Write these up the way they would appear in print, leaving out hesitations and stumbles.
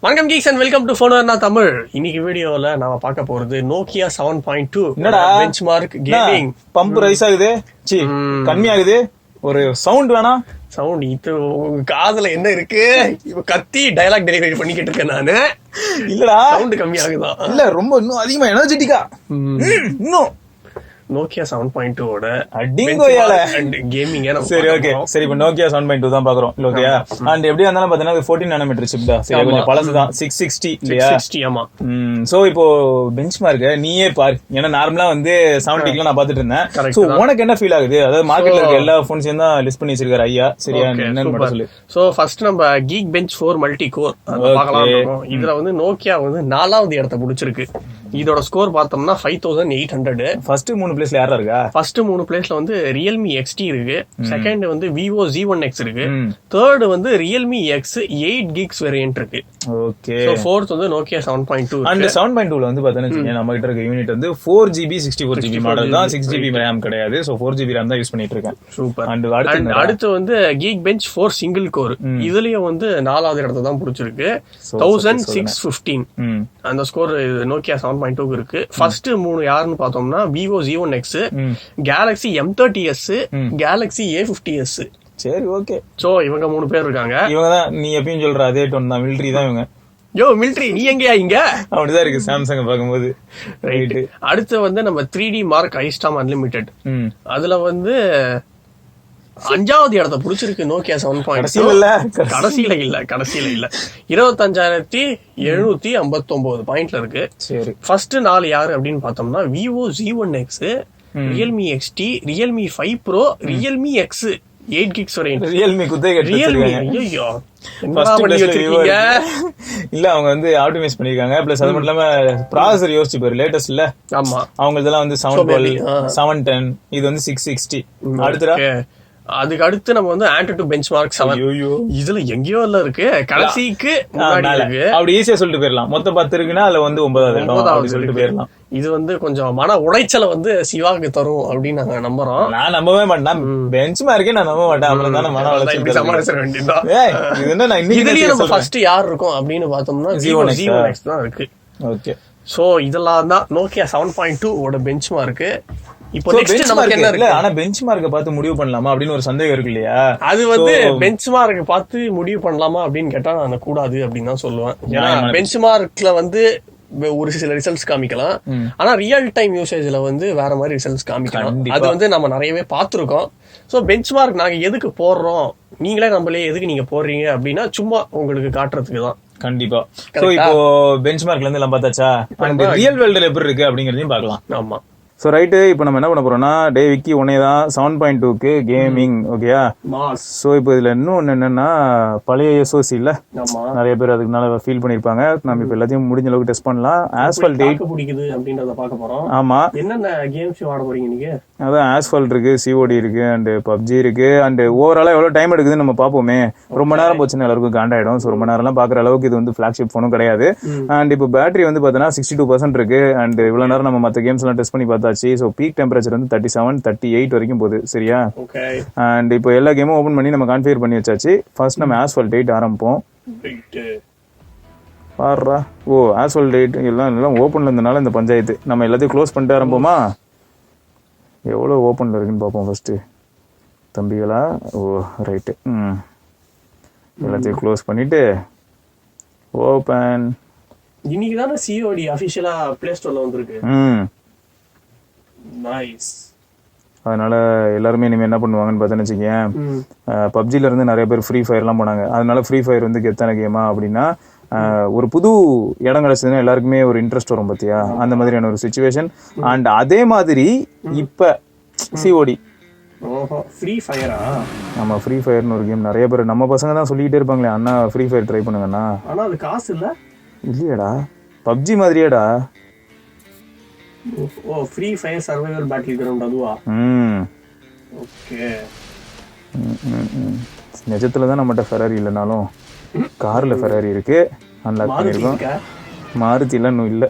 வணக்கம் Geeks and welcome to phone Tamil. இன்னைக்கு வீடியோல நாம பார்க்க போறது Nokia 7.2 benchmark gaming. Pump rice ஆகுது, கம்மியாகுது, ஒரு சவுண்ட் வேணாம். சவுண்ட் இது காதுல என்ன இருக்கு? இப்ப கத்தி டயலாக் டெலிவரி பண்ணிக்கிட்டு இருக்கேன் நானு. இல்லடா சவுண்ட் கம்மியாகுதான், இல்ல ரொம்ப இன்னும் அதிகமா எனர்ஜெட்டிக்கா இன்னும் நோக்கியா 7.2 ஓட அடிங்கோயால கேமிங். சரி ஓகே, சரி இப்போ நோக்கியா 7.2 தான் பாக்குறோம். ஓகேயா, அண்ட் எப்படியா இருந்தாலும் பாத்தீங்கன்னா 14 நானோமீட்டர் சிப் தான். சரி, கொஞ்சம் பழசுதான், 660 இல்லையா? 660. ஆமா. சோ இப்போ பெஞ்ச்மார்க் நீயே பாரு. ஏன்னா நார்மலா வந்து 70க்குலாம் நான் பாத்துட்டு இருந்தேன். சோ உனக்கு என்ன ஃபீல் ஆகுது? அதாவது மார்க்கெட்ல இருக்க எல்லா போன்ஸையும் தான் லிஸ்ட் பண்ணி வச்சிருக்காரு ஐயா. சரியா, என்னன்னு மட்டும் சொல்லு. சோ ஃபர்ஸ்ட் நம்ம கீக் பெஞ்ச் 4 மல்டி கோர் பார்க்கலாம். இதுல வந்து நோக்கியா வந்து 4வது இடத்தை பிடிச்சிருக்கு. இதோட ஸ்கோர் பார்த்தோம்னா 5800. ஃபர்ஸ்ட் 3 பிளேஸ்ல யாரா இருக்கா? ஃபர்ஸ்ட் 3 பிளேஸ்ல வந்து ரியல்மி XT இருக்கு, செகண்ட் வந்து விவோ Z1X இருக்கு, தேர்ட் வந்து ரியல்மி X 8 gigs வேரியன்ட் இருக்கு. ஓகே, சோ ஃபோர்த் வந்து நோக்கியா 7.2. அண்ட் 7.2ல வந்து பாத்தீங்கன்னா நம்ம கிட்ட இருக்க யூனிட் வந்து 4GB 64GB மாடல் தான். 6GB RAM கிடையாது. சோ 4GB RAM தான் யூஸ் பண்ணிட்டு இருக்கேன். சூப்பர். அண்ட் அடுத்து வந்து கீக் பெஞ்ச் 4 சிங்கிள் கோர். இதுலயும் வந்து 4வது இடத்தை தான் பிடிச்சிருக்கு, 1615. அந்த ஸ்கோர் நோக்கியா 7.2 இருக்கு. ஃபர்ஸ்ட் 3 யாருன்னு பார்த்தோம்னா Vivo Z1X, Galaxy M30s, Galaxy A50s. சரி ஓகே, சோ இவங்க 3 பேர் இருக்காங்க. இவங்க தான் நீ எப்பயும் சொல்ற அதே டோன் தான், மிலிட்டரி தான் இவங்க. யோ மிலிட்டரி, நீ எங்கயா இங்க? அப்படிதான் இருக்கு சாம்சங் பாக்கும்போது. ரைட். அடுத்து வந்து நம்ம 3D மார்க் ஐஸ்டாம் அன்லிமிட்டெட். அதுல வந்து 5வது இடத்தை பிடிச்சிருக்கு நோக்கியா 7.2. கடைசியில இல்ல 25,759 பாயிண்ட்ல இருக்கு. சரி, ஃபர்ஸ்ட் 4 யாரு அப்படின்னு பார்த்தோம்னா Vivo Z1X, Realme XT, Realme 5 Pro, Realme X 8 gigs variant. Realme குத்தை ரியல்மி ஐயோ இல்ல, அவங்க வந்து ஆப்டிமைஸ் பண்ணிருக்காங்க. பிளஸ் அது மட்டும் இல்லாம ப்ராசஸர் யோசிச்சு பாரு, லேட்டஸ்ட் இல்ல. ஆமா, அவங்க இதெல்லாம் வந்து 712, 710, இது வந்து 660. அடுத்தடா அதுக்கு அடுத்து நம்ம வந்து ஆண்ட்ராய்டு பெஞ்ச்மார்க் 7. இதுல எங்கேயோ இல்ல இருக்கு, கடைசிக்கு முன்னாடி இருக்கு. அப்படி ஈஸியா சொல்லிட்டு போயிடலாம். மொத்தம் 10 இருக்குன்னா அதுல வந்து 9வது சொல்லிட்டு போயிடலாம். இது வந்து கொஞ்சம் மன உளைச்சலை வந்து சிவாக்கு தரும் அப்படின்னு நாங்க நம்புறோம். நான் நம்பவே மாட்டேன், பெஞ்ச்மார்க்கே நான் நம்ப மாட்டேன். அப்புறம் தானே மன உளைச்சல் சமாளிச்சிட வேண்டியதான். இதுலயே நம்ம ஃபர்ஸ்ட் யார் இருக்கும் அப்படின்னு பார்த்தோம்னா Z1X தான் இருக்கு. ஓகே, சோ இதெல்லாம் தான் நோக்கியா 7.2 ஓட பெஞ்ச்மார்க். இப்போ நெக்ஸ்ட் நமக்கு என்ன இருக்கு? ஆனா பெஞ்ச்மார்க்க பார்த்து முடிவு பண்ணலாமா அப்படின்னு ஒரு சந்தேகம் இருக்கு இல்லையா? அது வந்து பெஞ்ச்மார்க் பார்த்து முடிவு பண்ணலாமா அப்படின்னு கேட்டா நான் கூடாது அப்படின்னு தான் சொல்லுவேன். ஏன்னா பெஞ்ச்மார்க்ல வந்து ஒரு சில ரிசல்ட்ஸ் காமிக்கலாம், ஆனா ரியல் டைம் யூசேஜ்ல வந்து வேற மாதிரி ரிசல்ட்ஸ் காமிக்கலாம். அது வந்து நம்ம நிறையவே பார்த்திருக்கோம். சோ பெஞ்ச்மார்க் நாங்க எதுக்கு போடுறோம், நீங்களே நம்மளே எதுக்கு நீங்க போடுறீங்க அப்படின்னா சும்மா உங்களுக்கு காட்டுறதுக்கு தான். கண்டிப்பா. சோ இப்போ பெஞ்ச்மார்க்ல இருந்து எல்லாம் பார்த்தாச்சா, ரியல் வேர்ல்டுல எப்படி இருக்கு அப்படிங்கறதையும் பார்க்கலாம். ஆமா. சோ ரைட்டு, இப்போ நம்ம என்ன பண்ண போறோம்னா டே விக்கி ஒன்னே தான் 7.2க்கு கேமிங். ஓகேயா, சோ இப்போ இதுல இன்னும் என்னன்னா பழைய SOC இல்ல, நிறைய பேர் அதுக்குனால ஃபீல் பண்ணிருப்பாங்க. நம்ம இப்ப எல்லாத்தையும் முடிஞ்ச அளவுக்கு டெஸ்ட் பண்ணலாம். ஆஸ்பால்ட் 8 பிடிக்குது அப்படின்றத பார்க்க போறோம். ஆமா, என்னென்ன கேம்ஸ் ஆட போறீங்க நீங்க? அதான் ஆஸ்பால்ட் இருக்கு, COD இருக்கு, அண்ட் PUBG இருக்கு. அண்ட் ஓவராலா எவ்வளவு டைம் எடுக்குதுன்னு நம்ம பாப்போமே. ரொம்ப நேரம் போச்சுன்னா எல்லாருக்கும் காண்டாயிடும். சோ ரொம்ப நேரம்லாம் பாக்குற அளவுக்கு இது வந்து பிளாக்ஷிப் போனும் கிடையாது. அண்ட் இப்போ பேட்டரி வந்து பாத்தீங்கன்னா 62% இருக்கு. அண்ட் இவ்வளவு நேரம் நம்ம மத்த கேம்ஸ் எல்லாம் டெஸ்ட் பண்ணி பார்த்தாச்சு. சோ பீக் டெம்பரேச்சர் வந்து 37, 38 வரைக்கும் போகுது. சரியா, அண்ட் இப்போ எல்லா கேமும் ஓபன் பண்ணி நம்ம கான்ஃபிகர் பண்ணி வச்சாச்சு. ஃபர்ஸ்ட் நம்ம ஆஸ்பால்ட் 8 ஆரம்பிப்போம். பாருடா, ஓ ஆஸ்பால்ட் 8 எல்லாம் ஓப்பன்ல இருந்தனால இந்த பஞ்சாயத்து. நம்ம எல்லாத்தையும் க்ளோஸ் பண்ணிட்டு ஆரம்பிப்போமா? எவ்வளவு ஓப்பன்ல இருக்குன்னு பார்ப்போம் ஃபர்ஸ்ட் தம்பிகளா. ஓ ரைட்டு, எல்லாத்தையும் க்ளோஸ் பண்ணிட்டு ஓபன். இன்னைக்கு தானே COD அபிஷியலா பிளே ஸ்டோர்ல வந்திருக்கு. நைஸ். அதனால எல்லாருமே இனிமே என்ன பண்ணுவாங்கன்னு பார்த்தேன்னு வச்சுக்கேன், பப்ஜில இருந்து நிறைய பேர் ஃப்ரீ ஃபயர் எல்லாம் போனாங்க. அதனால ஃப்ரீ ஃபயர் வந்து கெத்தான கேமா அப்படின்னா ஒரு புது இடம் கிடைச்சதுன்னா எல்லாருக்குமே ஒரு இன்ட்ரெஸ்ட் வரும் பாத்தியா, அந்த மாதிரியான ஒரு சிச்சுவேஷன். அண்ட் அதே மாதிரி இப்ப COD ஃப்ரீ ஃபயரா? ஆமா, ஃப்ரீ ஃபயர்னு ஒரு கேம். நிறைய பேர் நம்ம பசங்க தான் சொல்லிட்டே இருப்பாங்களே, அண்ணா ஃப்ரீ ஃபயர் ட்ரை பண்ணுங்கண்ணா. ஆனா அது காசு இல்ல. இல்லையடா, பப்ஜி மாதிரியாடா. Oh, Free Fire survival battle ground அதுவா? ஓகே. நிஜத்துல தான் நம்மகிட்ட ஃபெராரி இல்லைனாலும் கார்ல ஃபெராரி இருக்கு, அன்லாக் பண்ணிருக்கோம். மாருதில இன்னும் இல்ல.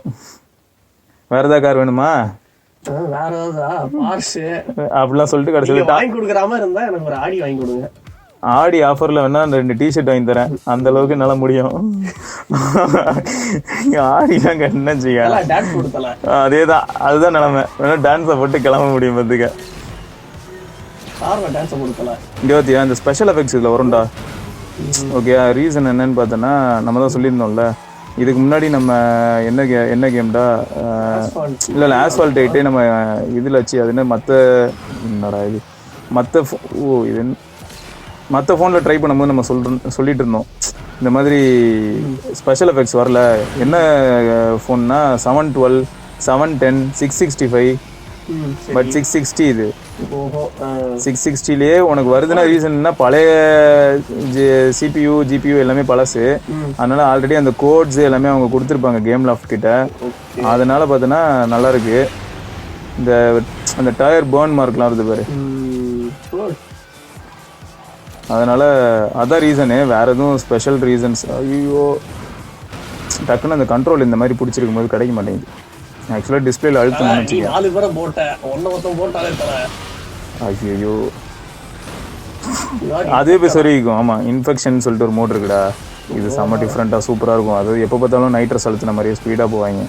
வேற ஏதாவது கார் வேணுமா? வேற ஏதாவது பார்ஸ் அப்படிலாம் சொல்லிட்டு கடைசியில் வாங்கி கொடுக்குற மாதிரி இருந்தா எனக்கு ஒரு ஆடி வாங்கி கொடுங்க. ஆடி ஆஃபர்ல வேணா 2 டிஷர்ட் வாங்கி தரேன், அந்த அளவுக்கு என்னால முடியும். ஆடிலாம் என்ன செய்ய, அதேதான், அதுதான் நிலைமை. வேணா டான்ஸை போட்டு கிளம்ப முடியும் பார்த்துக்க. இங்க இந்த ஸ்பெஷல் எஃபெக்ட்ஸ் இதுல வரும்டா. ஓகே, ரீசன் என்னன்னு பார்த்தோன்னா, நம்ம தான் சொல்லியிருந்தோம்ல இதுக்கு முன்னாடி, நம்ம என்ன கேம்டா, இல்லை ஆஸ்பால்ட் 8 நம்ம இதில் வச்சு, அது என்ன என்னடா இது இது மற்ற ஃபோனில் ட்ரை பண்ணும்போது நம்ம சொல்லிட்டு இருந்தோம் இந்த மாதிரி ஸ்பெஷல் எஃபெக்ட்ஸ் வரல. என்ன ஃபோன்னா 712, 710, 665, பட் 660 இது 660லயே உனக்கு வருதுன்னா ரீசன் என்ன, பழைய CPU GPU எல்லாமே பழசு. அதனால ஆல்ரெடி அந்த கோட்ஸ் எல்லாமே அவங்க கொடுத்துருப்பாங்க கேம் லாஃப்ட் கிட்ட. அதனால பார்த்தோன்னா நல்லா இருக்கு. இந்த அந்த டயர் பேர்ன் மார்க்லாம் வருது பாரு, அதனால அதான் ரீசனு, வேற எதுவும் ஸ்பெஷல் ரீசன்ஸ். ஐயோ டக்குன்னு அந்த கண்ட்ரோல் இந்த மாதிரி பிடிச்சிருக்கும் போது கிடைக்க மாட்டேங்குது. ஆக்சுவலா டிஸ்பிளேல அழுத்தணும்னு வச்சுக்கோ. 4 பேரை போட்டேன், ஒருத்தன் போட்டாலே தர. ஐயோ அதே போய் சொருகிக்கும். ஆமா, இன்ஃபெக்ஷன் சொல்லிட்டு ஒரு மோட் இருக்குடா, இது செம்ம டிஃப்ரெண்டா சூப்பரா இருக்கும். அது எப்போ பார்த்தாலும் நைட்ரஸ் அழுத்தின மாதிரியே ஸ்பீடா போவாங்க.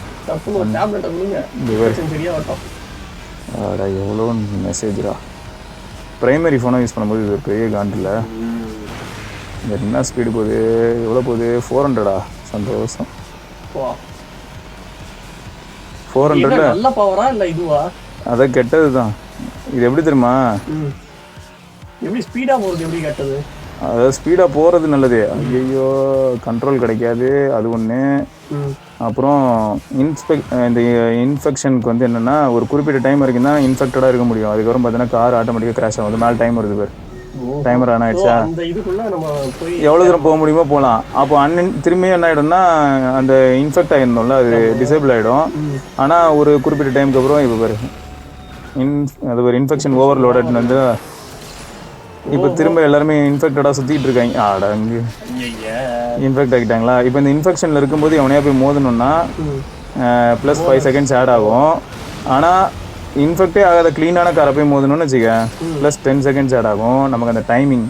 எவ்வளோ மெசேஜ்ரா. பிரைமரி ஃபோனை யூஸ் பண்ணும்போது இது பெரிய காண்டில் என்ன ஸ்பீடு போகுது, எவ்வளோ போகுது, 400டா. சந்தோஷம். 400 நல்ல பவரா இல்ல இதுவா? அத கெட்டது தான். இது எப்படி தெரியுமா, எப்படி ஸ்பீடா போறது, எப்படி கெட்டது? அதாவது ஸ்பீடா போறது நல்லது. ஐயோ கண்ட்ரோல் கிடைக்காது, அது ஒண்ணு. அப்புறம் இந்த இன்ஃபெக்ஷனுக்கு வந்து என்னன்னா, ஒரு குறிப்பிட்ட டைம் வரைக்கும் தான் இன்ஃபெக்டடா இருக்க முடியும். அதுக்கப்புறம் பார்த்தீங்கன்னா கார் ஆட்டோமேட்டிக்கா கிராஷ் ஆகும். மேலே டைம் வருது பேர், டைமர் ஆன் ஆயிடுச்சா, எவ்வளோ தூரம் போக முடியுமோ போகலாம். அப்போ திரும்பி என்ன ஆகிடும்னா, அந்த இன்ஃபெக்ட் ஆகிருந்தோம்ல அது டிசேபிள் ஆகிடும். ஆனால் ஒரு குறிப்பிட்ட டைமுக்கு அப்புறம் இப்போ பாரு அது ஒரு இன்ஃபெக்ஷன் ஓவர்லோடட்னு வந்து இப்போ திரும்ப எல்லாருமே இன்ஃபெக்டடாக சுற்றிட்டு இருக்காங்க. அடங்கு இன்ஃபெக்ட் ஆகிட்டாங்களா. இப்போ இந்த இன்ஃபெக்ஷனில் இருக்கும்போது எவனையா போய் மோதணும்னா ப்ளஸ் 5 செகண்ட்ஸ் ஆட் ஆகும். ஆனால் இன்ஃபெக்டே ஆகாத க்ளீனான காரை போய் மோதணும்னு வச்சுக்க, ப்ளஸ் 10 செகண்ட்ஸ் ஆட் ஆகும். நமக்கு அந்த டைமிங்.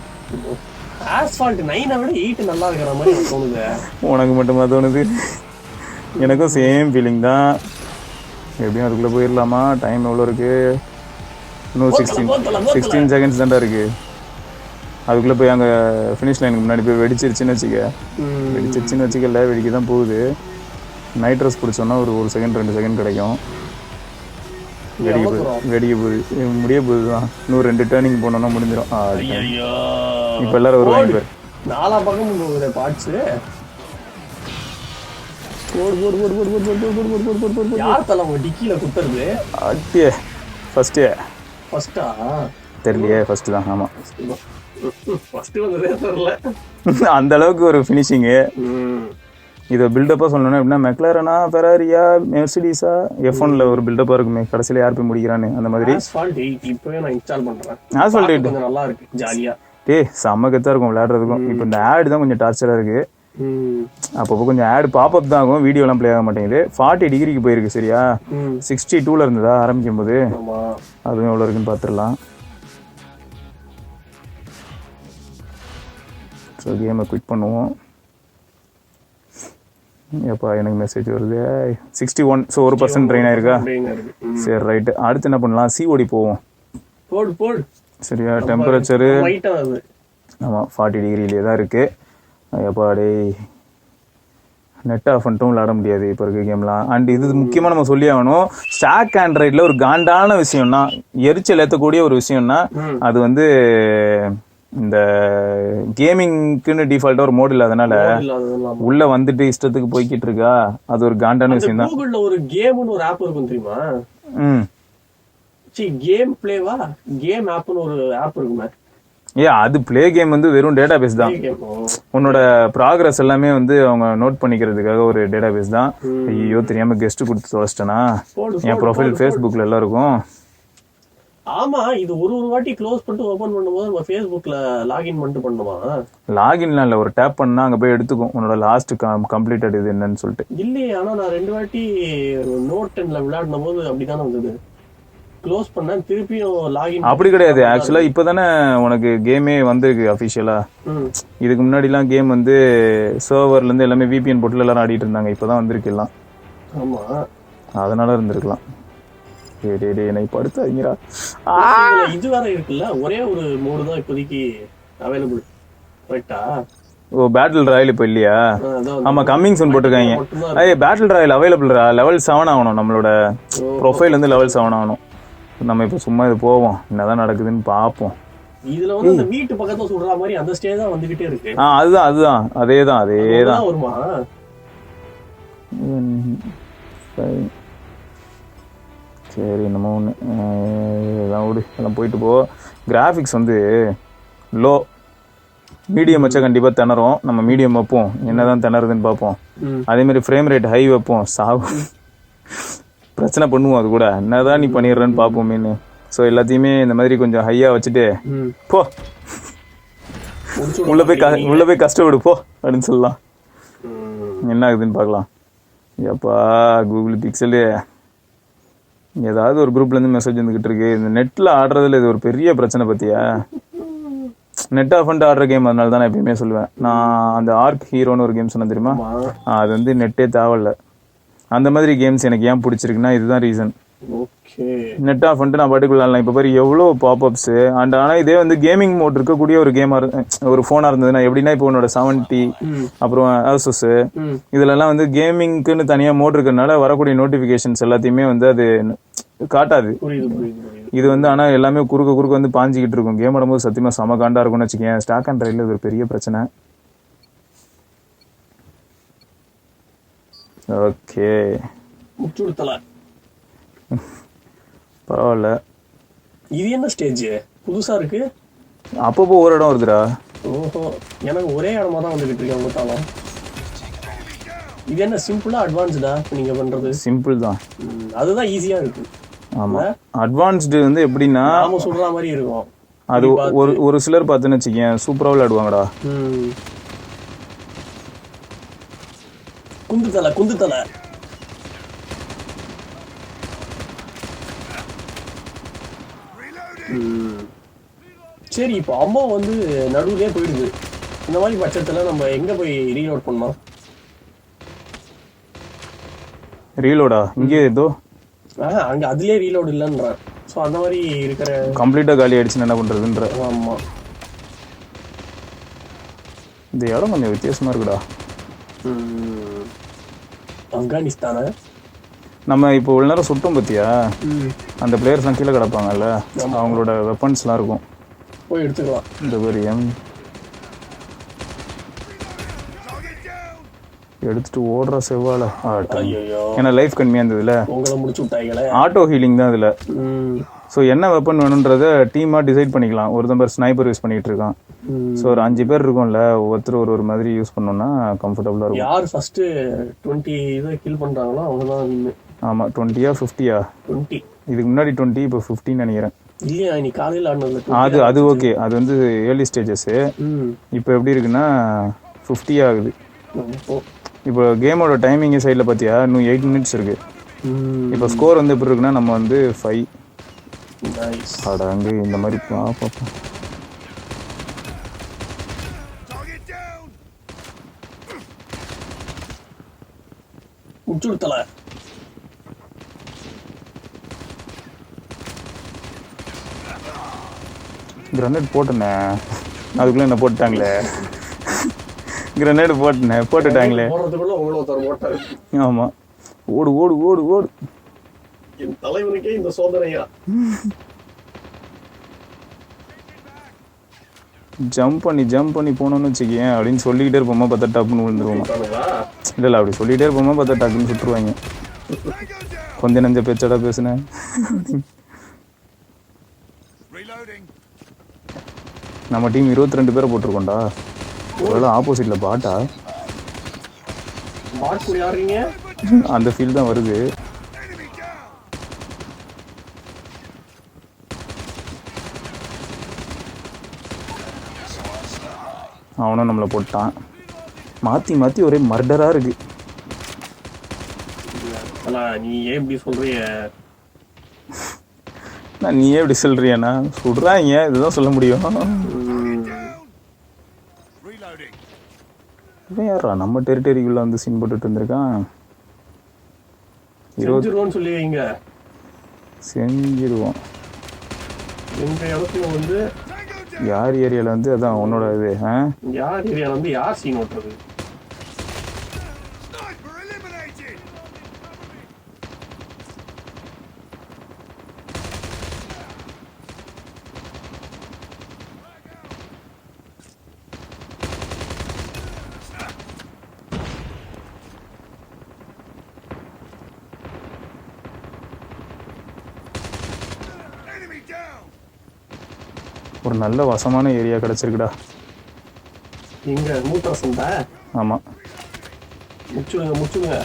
ஆஸ்பால்ட் 9 விட 8 நல்லா இருக்கிற மாதிரி தோணுது. உனக்கு மட்டுமா தோணுது? எனக்கும் சேம் ஃபீலிங் தான். எப்படியும் அதுக்குள்ளே போயிடலாமா? டைம் எவ்வளோ இருக்கு? இன்னும் 16 செகண்ட்ஸ் தான்டா இருக்கு. அதுக்குள்ளே போய் அங்கே ஃபினிஷ் லைனுக்கு முன்னாடி போய் வெடிச்சிருச்சுன்னு வச்சுக்க. வெடிக்க தான் போகுது. நைட் ட்ரெஸ் பிடிச்சோன்னா ஒரு 1 செகண்ட் 2 செகண்ட் கிடைக்கும். வெடிக்க போகுது, முடிய போகுது தான். இன்னும் 2 டேர்னிங் போனோம்னா முடிஞ்சிடும். இப்போ எல்லாரும் வருவாங்க பேர். 4 பக்கம் போகுது பார்ட்ஸ். யார் தலை உங்க டிக்கில குத்துறது? அட்டியே ஃபர்ஸ்டா தெரியலையே. ஃபர்ஸ்ட் தான். ஆமா, ஃபர்ஸ்ட் வந்ததே தெரியல. அந்த அளவுக்கு ஒரு ஃபினிஷிங்கு. இதை பில்டப்பாக சொல்லணும்னா எப்படின்னா, மெக்லாரனா, ஃபெராரியா, மெர்சிடிஸா, F1ல ஒரு பில்டப்பாக இருக்குமே, கடைசியில் யார் போய் முடிக்கிறான்னு அந்த மாதிரி. ஆஸ்பால்ட் 8 இப்போவே நான் இன்ஸ்டால் பண்ணுறேன். ஆஸ்பால்ட் 8 கொஞ்சம் நல்லா இருக்கு, ஜாலியாக. செம்ம கெத்தாக இருக்கும் விளையாடுறதுக்கும். இப்போ இந்த ஆடு தான் கொஞ்சம் டார்ச்சராக இருக்கு. அப்பப்போ கொஞ்சம் ஆடு பாப்அப் தான் ஆகும், வீடியோலாம் ப்ளே ஆக மாட்டேங்குது. 40 டிகிரிக்கு போயிருக்கு. சரியா, 62ல இருந்ததா ஆரம்பிக்கும் போது. அதுவும் எவ்வளோ இருக்குன்னு பார்த்துடலாம். ஸோ கேமை குவிட் பண்ணுவோம். எப்பா எனக்கு மெசேஜ் வருது. 61. ஸோ 1% ட்ரெயின் ஆயிருக்கா? சரி ரைட்டு. அடுத்து என்ன பண்ணலாம்? COD போவோம். சரியா, டெம்பரேச்சரு ஆமாம் 40 டிகிரிலேயே தான் இருக்கு. எப்பா டே நெட் ஆஃப் பண்ணிட்டும் விளையாட முடியாது இப்போ இருக்க கேம்லாம். அண்ட் இது முக்கியமாக நம்ம சொல்லி ஆகணும், ஸ்டாக் ஆண்ட்ராய்டில் ஒரு காண்டான விஷயம்னா, எரிச்சல் ஏற்றக்கூடிய ஒரு விஷயம்னா, அது வந்து இந்த கேமிங்க்குன்னு டிஃபால்ட்டா ஒரு மோட் இல்லாதனால உள்ள வந்துட்டு இஷ்டத்துக்கு போய்கிட்டு இருக்கா. அது ஒரு காண்டான விஷயம் தான். கூகுள்ல ஒரு கேம்னு ஒரு ஆப் இருக்கும் தெரியுமா? கேம் பிளேவா, கேம் ஆப்னு ஒரு ஆப் இருக்குமே. அது பிளே கேம் வந்து வெறும் டேட்டா பேஸ் தான். உன்னோட ப்ராக்ரஸ் எல்லாமே வந்து அவங்க நோட் பண்ணிக்கிறதுக்காக ஒரு டேட்டா பேஸ் தான். ஐயோ தெரியாம கெஸ்ட் கொடுத்து தொலைச்சிட்டேனா? என் ப்ரொஃபைல் ஃபேஸ்புக்ல எல்லாம் இருக்கும். ஆமா, இது ஒரு வாட்டி க்ளோஸ் பண்ணிட்டு ஓபன் பண்ணும்போது நம்ம ஃபேஸ்புக்ல லாகின் பண்ணிட்டு பண்ணுமா? லாகின்லாம் இல்ல, ஒரு டேப் பண்ணா அங்க போய் எடுத்துக்கும் உன்னோட லாஸ்ட் கம்ப்ளீட்டட் இது என்னன்னு சொல்லிட்டு. இல்லையே, ஆனா நான் 2 வாட்டி நோட் 10ல விளையாடும் போது அப்படிதானே வந்தது. க்ளோஸ் பண்ண திருப்பியும் லாகின் அப்படி கிடையாது. ஆக்சுவலா இப்பதானே உனக்கு கேமே வந்திருக்கு அபிஷியலா. இதுக்கு முன்னாடிலாம் கேம் வந்து சர்வர்ல இருந்து எல்லாமே VPN போட்டு எல்லாரும் ஆடிட்டு இருந்தாங்க. இப்பதான் வந்திருக்கு எல்லாம். ஆமா, அதனால இருந்திருக்கலாம். என்னை படுத்தாதீங்கடா. இது வேற இருக்குல்ல, ஒரே ஒரு மோடு தான் இப்போதைக்கு அவைலபிள். ரைட்டா? ஓ, பேட்டில் ராயல் இப்ப இல்லையா? ஆமா, கம்மிங் சூன் போட்டிருக்காங்க. Battle Royal அவைலபிள்ரா. லெவல் 7 ஆகணும். நம்மளோட ப்ரொஃபைல் வந்து லெவல் 7 ஆகணும். நம்ம இப்ப சும்மா இது போவோம், என்னதான் நடக்குதுன்னு பாப்போம். இதுல வந்து அந்த வீட்டு பக்கத்துல சொல்ற மாதிரி அந்த ஸ்டேஜ் தான் வந்துகிட்டே இருக்கு. அதுதான் அதேதான் வருமா? சரி, நம்ம ஒண்ணு எல்லாம் விடு, எல்லாம் போயிட்டு போ. கிராஃபிக்ஸ் வந்து லோ, மீடியம் வச்சா கண்டிப்பா திணறும். நம்ம மீடியம் வைப்போம், என்னதான் திணறுதுன்னு பார்ப்போம். அதே மாதிரி ஃப்ரேம் ரேட் ஹை வைப்போம், சாகும், பிரச்சனை பண்ணுவோம். அது கூட என்னதான் நீ பண்ணிடுறன்னு பார்ப்போமேன்னு. ஸோ எல்லாத்தையுமே இந்த மாதிரி கொஞ்சம் ஹையா வச்சுட்டு போ, உள்ள போய் கஷ்டப்படு போ அப்படின்னு சொல்லலாம். என்ன ஆகுதுன்னு பார்க்கலாம். எப்பா கூகுள் பிக்சலு ஏதாவது ஒரு குரூப்ல இருந்து மெசேஜ் வந்துகிட்டு இருக்கு. இந்த நெட்ல ஆடுறதுல இது ஒரு பெரிய பிரச்சனை பத்தியா. நெட் ஆஃப் பண்ணிட்டு ஆடுற கேம், அதனால தான் நான் எப்பயுமே சொல்லுவேன். நான் அந்த ஆர்க் ஹீரோன்னு ஒரு கேம் சொன்னேன் தெரியுமா, அது வந்து நெட்டே தேவையில்ல. அந்த மாதிரி கேம்ஸ் எனக்கு ஏன் பிடிச்சிருக்குன்னா இதுதான் ரீசன். நெட் ஆஃப் பண்ணிட்டு நான் பாட்டுக்குள்ள ஆடலாம். இப்போ பாரு எவ்வளோ பாப்அப்ஸ். அண்ட் ஆனால் இதே வந்து கேமிங் மோட் இருக்கக்கூடிய ஒரு கேமா ஒரு ஃபோனா இருந்ததுன்னா எப்படின்னா, இப்போ உன்னோட 70 அப்புறம் Asus இதுலலாம் வந்து கேமிங்க்குன்னு தனியாக மோட் இருக்கிறதுனால வரக்கூடிய நோட்டிஃபிகேஷன்ஸ் எல்லாத்தையுமே வந்து அது காட்டாது. இது வந்து ஆனால் எல்லாமே குறுக்க வந்து பாஞ்சிக்கிட்டு இருக்கும். கேம் ஆடும்போது சத்தியமா செம காண்டா இருக்கும்னு வச்சுக்கேன். ஸ்டாக் அண்ட் ரைட்ல இது ஒரு பெரிய பிரச்சனை. ஓகே, பரவாயில்ல. இது என்ன ஸ்டேஜ் புதுசா இருக்கு? அப்பப்போ ஒரு இடம் வருதுடா. ஓஹோ, எனக்கு ஒரே இடமா தான் வந்துகிட்டு இருக்கேன் உங்கத்தாலும். இது என்ன சிம்பிளா அட்வான்ஸ்டா நீங்க பண்றது? சிம்பிள் தான், அதுதான் ஈஸியா இருக்கு. ஆமா, அட்வான்ஸ்டு வந்து எப்படின்னா நாம சொல்ற மாதிரி இருக்கும். அது ஒரு சிலர் பார்த்துன்னு வச்சுக்கேன் சூப்பரா விளையாடுவாங்கடா. குந்துதலை சரி. இப்போ அம்மா வந்து நடுவுலயே போயிடுது. இந்த மாதிரி பட்சத்துல நம்ம எங்க போய் ரீலோட் பண்ணோம்? ரீலோடா இங்கே ஏதோ அங்க அதுலயே ரீலோட் இல்லன்ற. சோ அந்த மாதிரி இருக்கிற கம்ப்ளீட்டா காலி ஆயிடுச்சுன்னு என்ன பண்றதுன்ற. ஆமா, இந்த இடம் கொஞ்சம் வித்தியாசமா இருக்குடா. ஆப்கானிஸ்தான நம்ம இப்போ இவ்வளவு நேரம் சுட்டும் பத்தியா, அந்த பிளேயர்ஸ்லாம் கீழே கிடப்பாங்கல்ல, அவங்களோட வெப்பன்ஸ்லாம் இருக்கும், போய் எடுத்துக்கலாம். இந்த மாதிரி எடுத்துட்டு ஓடுற செவ்வாழ. ஏன்னா லைஃப் கம்மியா இருந்ததுல, ஆட்டோ ஹீலிங் தான் இதுல. ஸோ என்ன வெப்பன் வேணுன்றத டீமா டிசைட் பண்ணிக்கலாம். ஒரு நம்பர் ஸ்னைப்பர் யூஸ் பண்ணிட்டு இருக்கான். ஸோ ஒரு 5 பேர் இருக்கும்ல, ஒவ்வொருத்தர் ஒரு மாதிரி யூஸ் பண்ணோம்னா கம்ஃபர்டபுளா இருக்கும். யார் ஃபர்ஸ்ட் 20 இதை கில் பண்றாங்களோ அவங்க தான் வின். ஆமா, 20யா 50யா? 20. இதுக்கு முன்னாடி 20, இப்போ 15 நினைக்கிறேன். இல்லையா, நீ காலையில் ஆடினதுல அது ஓகே. அது வந்து ஏர்லி ஸ்டேஜஸ். இப்போ எப்படி இருக்குன்னா 50 ஆகுது. இப்போ கேமோட டைமிங் சைடில் பார்த்தியா, இன்னும் 8 minutes இருக்கு. இப்போ ஸ்கோர் வந்து எப்படி இருக்குன்னா, நம்ம வந்து 5 அங்கே இந்த மாதிரி பார்ப்போம். உச்சுடுத்தல கிரனேட் போட்டேனே, அதுக்குள்ள என்ன போட்டுட்டாங்களே. கிரனேட் போட்டுட்டாங்களே. ஆமா, ஓடு ஓடு ஓடு ஓடு. என் தலைவனுக்கே இந்த சோதனையா. ஜம்ப் பண்ணி போனோம்னு வச்சுக்கேன் அப்படின்னு சொல்லிக்கிட்டே இருப்போமா, பார்த்தா டப்புன்னு விழுந்துருவோமா. இல்லை அப்படி சொல்லிக்கிட்டே இருப்போமா, பார்த்தா டக்குன்னு சுட்டுருவாங்க. கொஞ்சம் நெஞ்ச பேச்சடா பேசுனேன். நம்ம டீம் 22 பேரை போட்டிருக்கோம்டா. ஒருவேளை ஆப்போசிட்ல பாட்டா? அந்த ஃபீல் தான் வருது. அவனும் நம்மளை போட்டான். மாத்தி ஒரே மர்டரா இருக்கு. நீ ஏன் இப்படி சொல்றிய? நான் நீயே இப்படி சொல்றியாண்ணா சுடுறாங்க இதுதான் சொல்ல முடியும். இவன் யாரா நம்ம டெரிட்டரிக்குள்ள வந்து சீன் போட்டுட்டு இருந்திருக்கான். சொல்லுவீங்க செஞ்சிருவோம். எங்க இடத்துல வந்து யார் ஏரியால வந்து அதான் உன்னோட இது யார் ஏரியால வந்து யார் சீன் ஓட்டுறது? ஒரு நல்ல வசமான ஏரியா கிடைச்சிருக்குடா. எங்க மூத்தரசன்டா? ஆமா முச்சுடுங்க.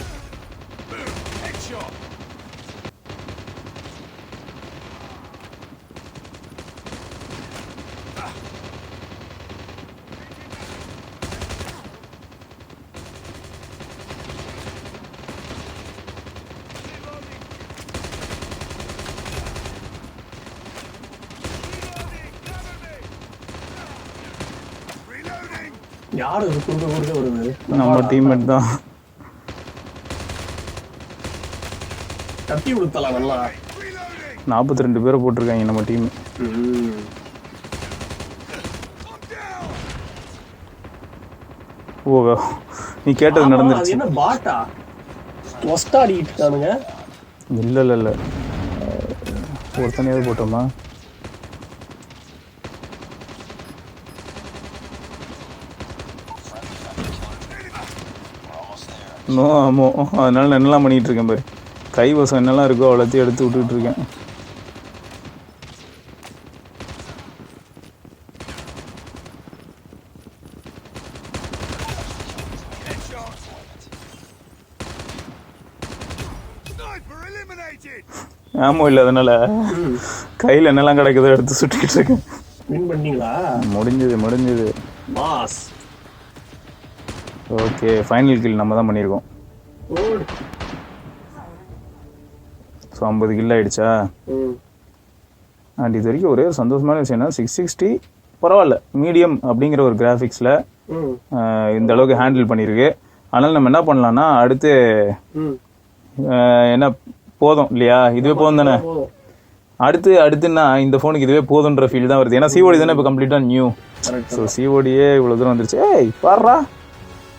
யாரு குறுக்க வருது? நம்ம டீம்மேட் தான். கத்தி விடுத்தலாம் நல்லா. 42 பேரை போட்டிருக்காங்க நம்ம டீம். ஓ நீ கேட்டது நடந்துருச்சு. என்ன பாட்டா ஒஸ்டாடிட்டு இருக்கானுங்க? இல்ல ஒருத்தனையாவது போட்டோமா? ஆமோ அதனால நான் என்னெல்லாம் பண்ணிட்டு இருக்கேன் பாரு. கைவசம் என்னெல்லாம் இருக்கோ அவ்வளோத்தையும் எடுத்து விட்டுட்டு இருக்கேன். ஆமோ இல்லை அதனால கையில் என்னெல்லாம் கிடைக்குதோ எடுத்து சுட்டிக்கிட்டு இருக்கேன். முடிஞ்சது ஓகே ஃபைனல் கில் நம்ம தான் பண்ணியிருக்கோம். ஸோ 50 கில் ஆயிடுச்சா? அண்ட் இது வரைக்கும் ஒரே ஒரு சந்தோஷமான விஷயம்னா 660 பரவாயில்ல மீடியம் அப்படிங்கிற ஒரு கிராஃபிக்ஸில் இந்த அளவுக்கு ஹேண்டில் பண்ணியிருக்கு. அதனால் நம்ம என்ன பண்ணலாம்னா அடுத்து என்ன போதும் இல்லையா? இதுவே போதும் தானே? அடுத்துன்னா இந்த ஃபோனுக்கு இதுவே போதுன்ற ஃபீல் தான் வருது. ஏன்னா சிஓடி தானே இப்போ கம்ப்ளீட்டாக நியூ. ஸோ சிஓடியே இவ்வளோ தூரம் வந்துருச்சு. ஏய் பாடுறா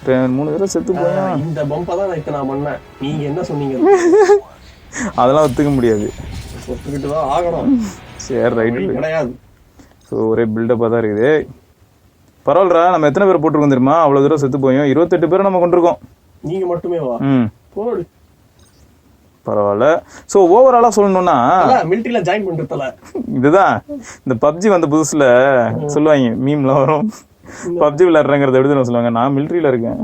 3 பேரும் செத்து போயா. இந்த பம்பை தான் நான் பண்ணேன். நீங்க என்ன சொன்னீங்க? அதெல்லாம் ஒத்துக்க முடியாது. ஒத்துக்கிட்டு தான் ஆகணும். சரி ரைட் கிடையாது. ஸோ ஒரே பில்டப்பாக தான் இருக்குது. பரவாயில்லடா நம்ம எத்தனை பேர் போட்டிருக்கோம் தெரியுமா? அவ்வளோ தூரம் செத்து போயும் 28 பேரை நம்ம கொண்டிருக்கோம். நீங்க மட்டுமே வா. போடு பரவாயில்ல. ஸோ ஓவராலாக சொல்லணும்னா மிலிட்டரியில ஜாயின் பண்றதுல இதுதான் இந்த பப்ஜி வந்த புதுசுல சொல்லுவாங்க மீம்ல வரும். பப்ஜி விளையாடுறேங்கிறத விட நான் சொல்லுவாங்க நான் மிலிட்ரியில இருக்கேன்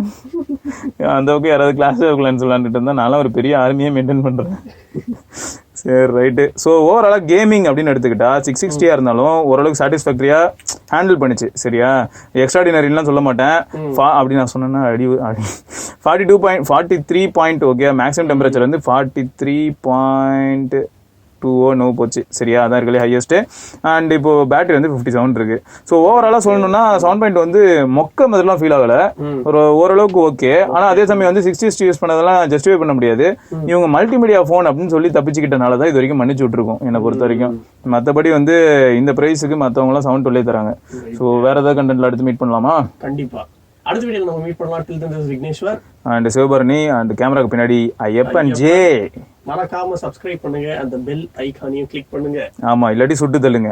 அந்த பக்கம் யாராவது கிளாஸ் வைக்கலான்னு சொல்லான்ட்டு இருந்தா நான்லாம் ஒரு பெரிய ஆர்மியே மெயின்டைன் பண்றேன். சரி ரைட்டு. ஸோ ஓவராலாக கேமிங் அப்படின்னு எடுத்துக்கிட்டா 660 இருந்தாலும் ஓரளவுக்கு சாட்டிஸ்ஃபேக்டரியா ஹேண்டில் பண்ணிச்சு. சரியா? எக்ஸ்ட்ராடினரிலாம் சொல்ல மாட்டேன். அப்படி நான் சொன்னேன்னா 42.43 பாயிண்ட் ஓகே. மேக்ஸிமம் டெம்பரேச்சர் வந்து 43.20 போச்சு. சரியா? அதான் இருக்கலே ஹையஸ்ட். அண்ட் இப்போ பேட்டரி வந்து 57 இருக்கு. ஸோ ஓவராலாக சொல்லணும்னா 7.2 வந்து மொக்க மாதிரிலாம் ஃபீல் ஆகல. ஒரு ஓரளவுக்கு ஓகே. ஆனால் அதே சமயம் வந்து 660 யூஸ் பண்ணதெல்லாம் ஜஸ்டிஃபை பண்ண முடியாது. இவங்க மல்டிமீடியா ஃபோன் அப்படின்னு சொல்லி தப்பிச்சுக்கிட்டனால தான் இது வரைக்கும் மன்னிச்சு விட்டுருக்கோம் என்னை பொறுத்த வரைக்கும். மற்றபடி வந்து இந்த ப்ரைஸுக்கு மற்றவங்களாம் 712 தராங்க. ஸோ வேற ஏதாவது கண்டென்ட்ல அடுத்து மீட் பண்ணலாமா? கண்டிப்பா அடுத்த வீடியோல நம்ம மீட் பண்ணலாம். டில் தென் விக்னேஸ்வர் அண்ட் சிவபரணி அண்ட் கேமராக்கு பின்னாடி ஐயப்பன் ஜே. மறக்காம சப்ஸ்கிரைப் பண்ணுங்க. அந்த பெல் ஐகானையும் கிளிக் பண்ணுங்க. ஆமா இல்லாட்டி சுட்டு தள்ளுங்க.